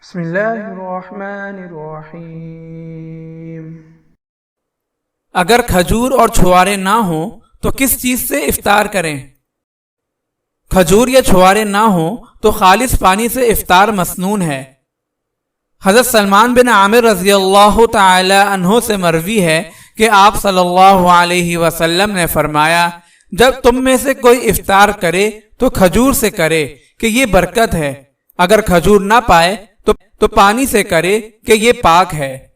بسم اللہ الرحمن الرحیم۔ اگر کھجور اور چھوارے نہ ہوں تو کس چیز سے افطار کریں؟ کھجور یا چھوارے نہ ہوں تو خالص پانی سے افطار مسنون ہے۔ حضرت سلمان بن عامر رضی اللہ تعالی عنہ سے مروی ہے کہ آپ صلی اللہ علیہ وسلم نے فرمایا، جب تم میں سے کوئی افطار کرے تو کھجور سے کرے کہ یہ برکت ہے، اگر کھجور نہ پائے تو پانی سے کرے کہ یہ پاک ہے۔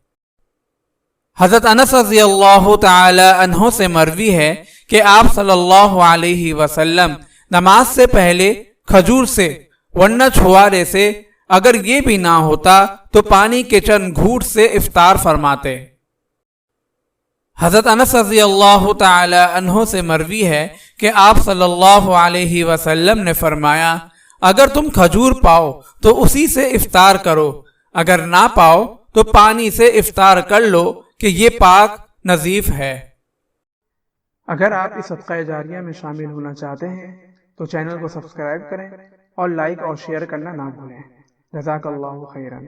حضرت انس رضی اللہ تعالی عنہ سے مروی ہے کہ آپ صلی اللہ علیہ وسلم نماز سے پہلے کھجور سے ورنہ چھوارے سے، اگر یہ بھی نہ ہوتا تو پانی کے چند گھونٹ سے افطار فرماتے۔ حضرت انس رضی اللہ تعالی عنہ سے مروی ہے کہ آپ صلی اللہ علیہ وسلم نے فرمایا، اگر تم کھجور پاؤ تو اسی سے افطار کرو، اگر نہ پاؤ تو پانی سے افطار کر لو کہ یہ پاک نظیف ہے۔ اگر آپ اس صدقہ جاریہ میں شامل ہونا چاہتے ہیں تو چینل کو سبسکرائب کریں اور لائک اور شیئر کرنا نہ بھولیں۔ جزاک اللہ خیرا۔